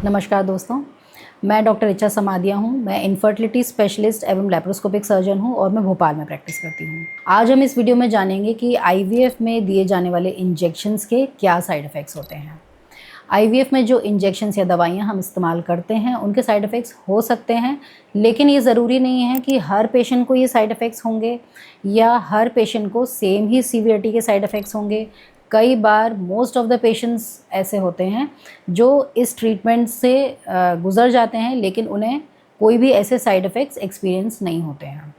नमस्कार दोस्तों, मैं डॉक्टर ऋचा समादिया हूँ। मैं इनफर्टिलिटी स्पेशलिस्ट एवं लैप्रोस्कोपिक सर्जन हूँ और मैं भोपाल में प्रैक्टिस करती हूँ। आज हम इस वीडियो में जानेंगे कि आईवीएफ में दिए जाने वाले इंजेक्शंस के क्या साइड इफ़ेक्ट्स होते हैं। आईवीएफ में जो इंजेक्शंस या दवाइयाँ हम इस्तेमाल करते हैं उनके साइड इफ़ेक्ट्स हो सकते हैं, लेकिन ये ज़रूरी नहीं है कि हर पेशेंट को ये साइड इफ़ेक्ट्स होंगे या हर पेशेंट को सेम ही सीवियरिटी के साइड इफ़ेक्ट्स होंगे। कई बार मोस्ट ऑफ़ द पेशेंट्स ऐसे होते हैं जो इस ट्रीटमेंट से गुज़र जाते हैं, लेकिन उन्हें कोई भी ऐसे साइड इफ़ेक्ट्स एक्सपीरियंस नहीं होते हैं।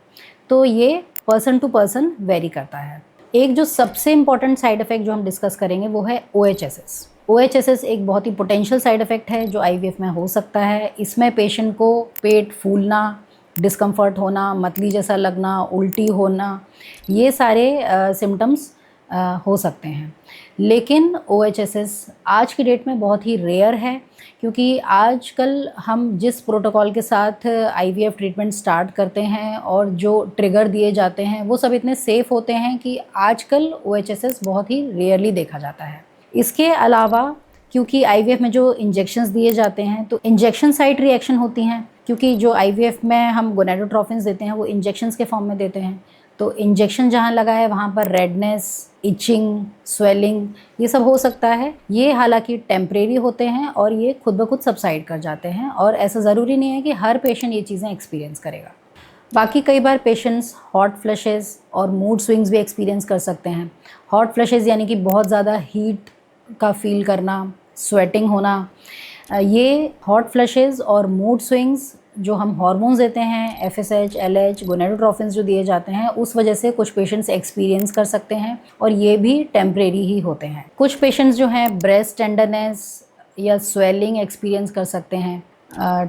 तो ये पर्सन टू पर्सन वेरी करता है। एक जो सबसे इम्पॉर्टेंट साइड इफ़ेक्ट जो हम डिस्कस करेंगे वो है OHSS। OHSS एक बहुत ही पोटेंशियल साइड इफ़ेक्ट है जो आईवीएफ में हो सकता है। इसमें पेशेंट को पेट फूलना, डिस्कम्फर्ट होना, मतली जैसा लगना, उल्टी होना, ये सारे सिम्टम्स हो सकते हैं। लेकिन OHSS आज की डेट में बहुत ही रेयर है, क्योंकि आजकल हम जिस प्रोटोकॉल के साथ आईवीएफ ट्रीटमेंट स्टार्ट करते हैं और जो ट्रिगर दिए जाते हैं वो सब इतने सेफ़ होते हैं कि आजकल OHSS बहुत ही रेयरली देखा जाता है। इसके अलावा क्योंकि आईवीएफ में जो इंजेक्शंस दिए जाते हैं तो इंजेक्शन साइट रिएक्शन होती हैं, क्योंकि जो आईवीएफ में हम गोनाडोट्रोफिन्स देते हैं वो इंजेक्शंस के फॉर्म में देते हैं। तो इंजेक्शन जहाँ लगा है वहाँ पर रेडनेस, इचिंग, स्वेलिंग, ये सब हो सकता है। ये हालांकि टेम्परेरी होते हैं और ये खुद ब खुद सबसाइड कर जाते हैं, और ऐसा ज़रूरी नहीं है कि हर पेशेंट ये चीज़ें एक्सपीरियंस करेगा। बाकी कई बार पेशेंट्स हॉट फ्लशेस और मूड स्विंग्स भी एक्सपीरियंस कर सकते हैं। हॉट फ्लशेस यानी कि बहुत ज़्यादा हीट का फील करना, स्वेटिंग होना। ये हॉट फ्लशेस और मूड स्विंग्स जो हम हार्मोन्स देते हैं, FSH, LH, गोनाडोट्रोफिन्स जो दिए जाते हैं, उस वजह से कुछ पेशेंट्स एक्सपीरियंस कर सकते हैं, और ये भी टेम्परेरी ही होते हैं। कुछ पेशेंट्स जो हैं ब्रेस्ट टेंडरनेस या स्वेलिंग एक्सपीरियंस कर सकते हैं।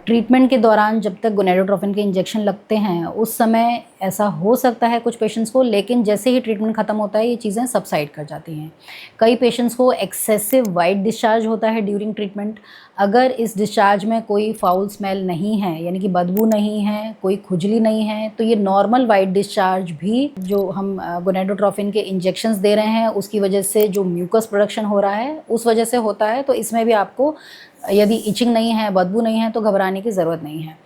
ट्रीटमेंट के दौरान जब तक गोनाडोट्रोफिन के इंजेक्शन लगते हैं उस समय ऐसा हो सकता है कुछ पेशेंट्स को, लेकिन जैसे ही ट्रीटमेंट ख़त्म होता है ये चीज़ें सबसाइड कर जाती हैं। कई पेशेंट्स को एक्सेसिव वाइट डिस्चार्ज होता है ड्यूरिंग ट्रीटमेंट। अगर इस डिस्चार्ज में कोई फाउल स्मेल नहीं है, यानी कि बदबू नहीं है, कोई खुजली नहीं है, तो ये नॉर्मल वाइट डिस्चार्ज भी जो हम गोनाडोट्रोफिन के इंजेक्शंस दे रहे हैं उसकी वजह से जो म्यूकस प्रोडक्शन हो रहा है उस वजह से होता है। तो इसमें भी आपको यदि इचिंग नहीं है, बदबू नहीं है, तो घबराने की ज़रूरत नहीं है।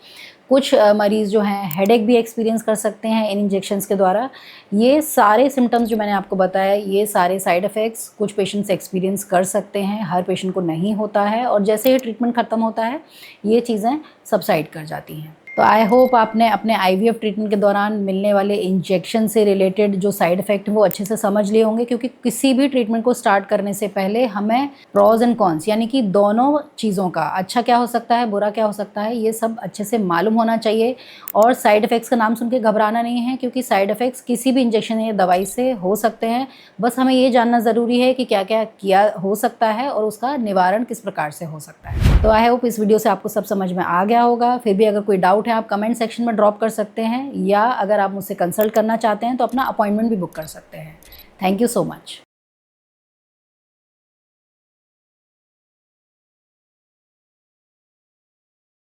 कुछ मरीज़ जो हैं हेडेक भी एक्सपीरियंस कर सकते हैं इन इंजेक्शंस के द्वारा। ये सारे सिम्टम्स जो मैंने आपको बताया, ये सारे साइड इफ़ेक्ट्स कुछ पेशेंट्स एक्सपीरियंस कर सकते हैं, हर पेशेंट को नहीं होता है, और जैसे ही ट्रीटमेंट ख़त्म होता है ये चीज़ें सबसाइड कर जाती हैं। तो आई होप आपने अपने आईवीएफ ट्रीटमेंट के दौरान मिलने वाले इंजेक्शन से रिलेटेड जो साइड इफ़ेक्ट वो अच्छे से समझ लिए होंगे, क्योंकि किसी भी ट्रीटमेंट को स्टार्ट करने से पहले हमें प्रॉज एंड कॉन्स, यानी कि दोनों चीज़ों का अच्छा क्या हो सकता है, बुरा क्या हो सकता है, ये सब अच्छे से मालूम होना चाहिए। और साइड इफ़ेक्ट्स का नाम सुन के घबराना नहीं है, क्योंकि साइड इफ़ेक्ट्स किसी भी इंजेक्शन या दवाई से हो सकते हैं। बस हमें ये जानना ज़रूरी है कि क्या क्या किया हो सकता है और उसका निवारण किस प्रकार से हो सकता है। तो आई होप इस वीडियो से आपको सब समझ में आ गया होगा। फिर भी अगर कोई डाउट है आप कमेंट सेक्शन में ड्रॉप कर सकते हैं, या अगर आप मुझसे कंसल्ट करना चाहते हैं तो अपना अपॉइंटमेंट भी बुक कर सकते हैं। Thank you so much.